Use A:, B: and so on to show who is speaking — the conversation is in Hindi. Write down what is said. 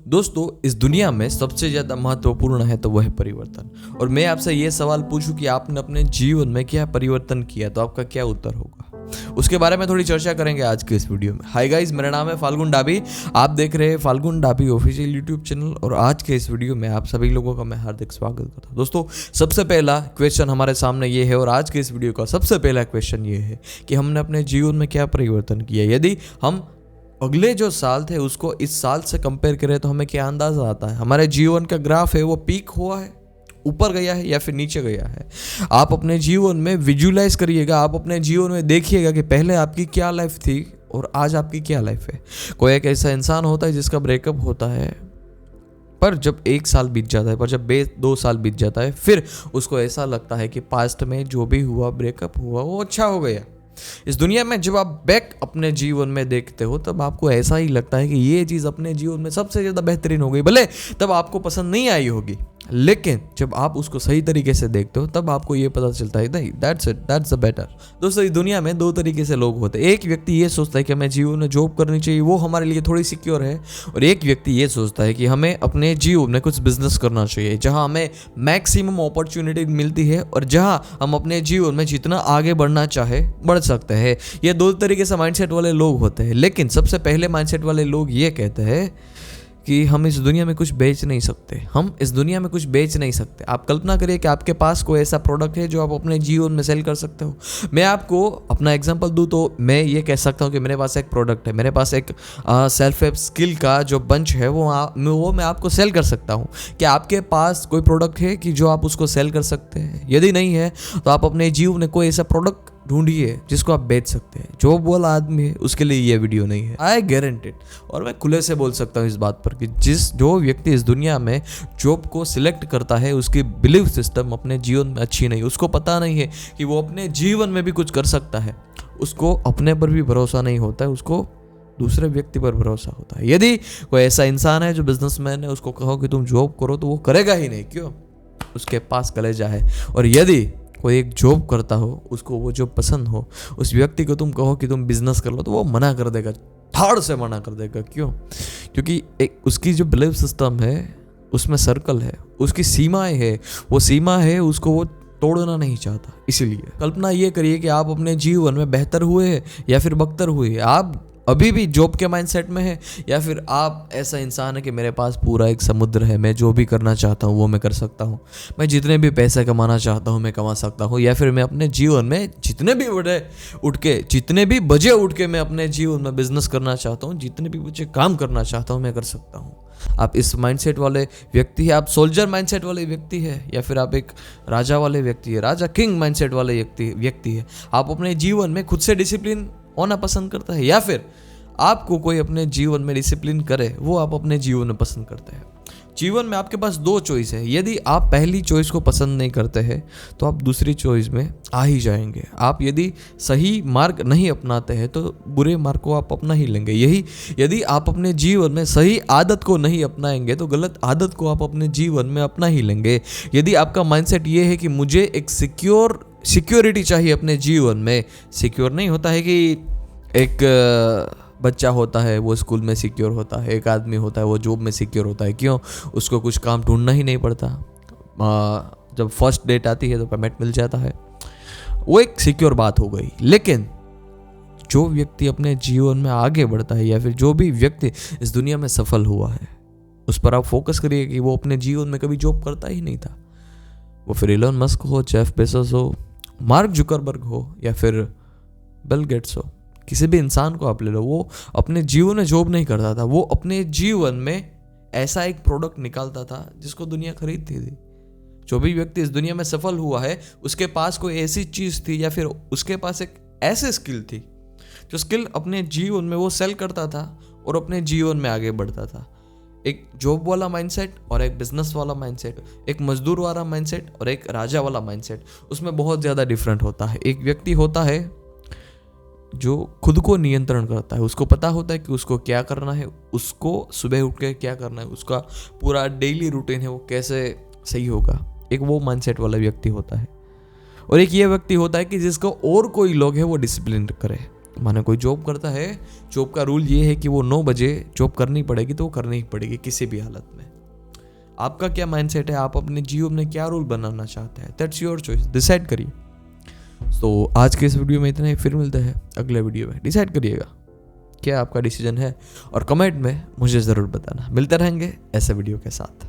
A: दोस्तों, इस दुनिया में सबसे ज़्यादा महत्वपूर्ण है तो वह है परिवर्तन। और मैं आपसे ये सवाल पूछूं कि आपने अपने जीवन में क्या परिवर्तन किया, तो आपका क्या उत्तर होगा? उसके बारे में थोड़ी चर्चा करेंगे आज के इस वीडियो में। हाय गाइस, मेरा नाम है फाल्गुन डाबी। आप देख रहे हैं फाल्गुन डाबी ऑफिशियल यूट्यूब चैनल और आज के इस वीडियो में आप सभी लोगों का मैं हार्दिक स्वागत करता हूँ। दोस्तों, सबसे पहला क्वेश्चन हमारे सामने ये है और आज के इस वीडियो का सबसे पहला क्वेश्चन ये है कि हमने अपने जीवन में क्या परिवर्तन किया। यदि हम अगले जो साल थे उसको इस साल से कंपेयर करें तो हमें क्या अंदाजा आता है? हमारे जीवन का ग्राफ है वो पीक हुआ है, ऊपर गया है या फिर नीचे गया है? आप अपने जीवन में विजुलाइज करिएगा, आप अपने जीवन में देखिएगा कि पहले आपकी क्या लाइफ थी और आज आपकी क्या लाइफ है। कोई एक ऐसा इंसान होता है जिसका ब्रेकअप होता है, पर जब 1 साल बीत जाता है, पर जब 2 साल बीत जाता है, फिर उसको ऐसा लगता है कि पास्ट में जो भी हुआ, ब्रेकअप हुआ, वो अच्छा हो गया। इस दुनिया में जब आप बैक अपने जीवन में देखते हो तब आपको ऐसा ही लगता है कि ये चीज़ अपने जीवन में सबसे ज़्यादा बेहतरीन हो गई। भले तब आपको पसंद नहीं आई होगी, लेकिन जब आप उसको सही तरीके से देखते हो तब आपको ये पता चलता है नहीं, that's it, that's the better. दोस्तों, इस दुनिया में 2 तरीके से लोग होते हैं। एक व्यक्ति ये सोचता है कि हमें जीवन में जॉब करनी चाहिए, वो हमारे लिए थोड़ी सिक्योर है, और एक व्यक्ति ये सोचता है कि हमें अपने जीवन में कुछ बिजनेस करना चाहिए जहाँ हमें मैक्सिमम अपॉर्चुनिटी मिलती है और जहाँ हम अपने जीवन में जितना आगे बढ़ना चाहे बढ़ सकते हैं। ये 2 तरीके से माइंडसेट वाले लोग होते हैं। लेकिन सबसे पहले माइंडसेट वाले लोग ये कहते हैं कि हम इस दुनिया में कुछ बेच नहीं सकते, हम इस दुनिया में कुछ बेच नहीं सकते। आप कल्पना करिए कि आपके पास कोई ऐसा प्रोडक्ट है जो आप अपने जीवन में सेल कर सकते हो। मैं आपको अपना एग्जांपल दूं तो मैं ये कह सकता हूँ कि मेरे पास एक प्रोडक्ट है, मेरे पास एक सेल्फ हेल्प स्किल का जो बंच है वो मैं आपको सेल कर सकता हूँ। क्या आपके पास कोई प्रोडक्ट है कि जो आप उसको सेल कर सकते हैं? यदि नहीं है तो आप अपने जीवन में कोई ऐसा प्रोडक्ट ढूंढिए जिसको आप बेच सकते हैं। जो बोला आदमी है उसके लिए ये वीडियो नहीं है, आई गारंटेड। और मैं खुले से बोल सकता हूँ इस बात पर कि जो व्यक्ति इस दुनिया में जॉब को सिलेक्ट करता है उसकी बिलीफ सिस्टम अपने जीवन में अच्छी नहीं। उसको पता नहीं है कि वो अपने जीवन में भी कुछ कर सकता है। उसको अपने पर भी भरोसा नहीं होता है, उसको दूसरे व्यक्ति पर भरोसा होता है। यदि कोई ऐसा इंसान है जो बिजनेसमैन है, उसको कहो कि तुम जॉब करो तो वो करेगा ही नहीं। क्यों? उसके पास कलेजा है। और यदि कोई एक जॉब करता हो, उसको वो जॉब पसंद हो, उस व्यक्ति को तुम कहो कि तुम बिजनेस कर लो तो वो मना कर देगा, ठाड़ से मना कर देगा। क्यों? क्योंकि एक उसकी जो बिलीफ सिस्टम है उसमें सर्कल है, उसकी सीमाएं है, वो सीमा है उसको वो तोड़ना नहीं चाहता। इसीलिए कल्पना ये करिए कि आप अपने जीवन में बेहतर हुए या फिर बदतर हुए, आप अभी भी जॉब के माइंडसेट में है या फिर आप ऐसा इंसान है कि मेरे पास पूरा एक समुद्र है, मैं जो भी करना चाहता हूँ वो मैं कर सकता हूँ, मैं जितने भी पैसे कमाना चाहता हूँ मैं कमा सकता हूँ, या फिर मैं अपने जीवन में जितने भी बजे उठ के मैं अपने जीवन में बिजनेस करना चाहता हूँ, जितने भी बजे काम करना चाहता हूँ मैं कर सकता हूँ। आप इस माइंडसेट वाले व्यक्ति है, आप सोल्जर माइंडसेट वाले व्यक्ति है, या फिर आप एक राजा वाले व्यक्ति है, राजा किंग माइंडसेट वाले व्यक्ति है। आप अपने जीवन में खुद से डिसिप्लिन होना पसंद करता है या फिर आपको कोई अपने जीवन में डिसिप्लिन करे वो आप अपने जीवन में पसंद करते हैं? जीवन में आपके पास 2 चॉइस है। यदि आप पहली चॉइस को पसंद नहीं करते हैं तो आप दूसरी चॉइस में आ ही जाएंगे। आप यदि सही मार्ग नहीं अपनाते हैं तो बुरे मार्ग को आप अपना ही लेंगे। यदि आप अपने जीवन में सही आदत को नहीं अपनाएंगे तो गलत आदत को आप अपने जीवन में अपना ही लेंगे। यदि आपका माइंडसेट ये है कि मुझे एक सिक्योरिटी चाहिए अपने जीवन में, सिक्योर नहीं होता है कि एक बच्चा होता है वो स्कूल में सिक्योर होता है, एक आदमी होता है वो जॉब में सिक्योर होता है। क्यों? उसको कुछ काम ढूंढना ही नहीं पड़ता, जब फर्स्ट डेट आती है तो पेमेंट मिल जाता है, वो एक सिक्योर बात हो गई। लेकिन जो व्यक्ति अपने जीवन में आगे बढ़ता है या फिर जो भी व्यक्ति इस दुनिया में सफल हुआ है, उस पर आप फोकस करिए कि वो अपने जीवन में कभी जॉब करता ही नहीं था। वो फिर इलोन मस्क हो, जेफ बेजोस हो, मार्क जुकरबर्ग हो या फिर बिल गेट्स हो, किसी भी इंसान को आप ले लो, वो अपने जीवन में जॉब नहीं करता था। वो अपने जीवन में ऐसा एक प्रोडक्ट निकालता था जिसको दुनिया खरीदती थी। जो भी व्यक्ति इस दुनिया में सफल हुआ है उसके पास कोई ऐसी चीज़ थी या फिर उसके पास एक ऐसी स्किल थी जो स्किल अपने जीवन में वो सेल करता था और अपने जीवन में आगे बढ़ता था। एक जॉब वाला माइंडसेट और एक बिजनेस वाला माइंडसेट, एक मजदूर वाला माइंडसेट और एक राजा वाला माइंडसेट, उसमें बहुत ज़्यादा डिफरेंट होता है। एक व्यक्ति होता है जो खुद को नियंत्रण करता है, उसको पता होता है कि उसको क्या करना है, उसको सुबह उठ के क्या करना है, उसका पूरा डेली रूटीन है वो कैसे सही होगा। एक वो माइंडसेट वाला व्यक्ति होता है। और एक ये व्यक्ति होता है कि जिसको और कोई लोग है वो डिसिप्लिन करे, माने कोई जॉब करता है, जॉब का रूल ये है कि वो 9 बजे जॉब करनी पड़ेगी, तो वो करनी ही पड़ेगी किसी भी हालत में। आपका क्या माइंडसेट है, आप अपने जीवन में क्या रूल बनाना चाहते हैं, दैट्स योर चॉइस, डिसाइड करिए। तो आज के इस वीडियो में इतना ही, फिर मिलते हैं अगले वीडियो में। डिसाइड करिएगा क्या आपका डिसीजन है और कमेंट में मुझे ज़रूर बताना। मिलते रहेंगे ऐसे वीडियो के साथ।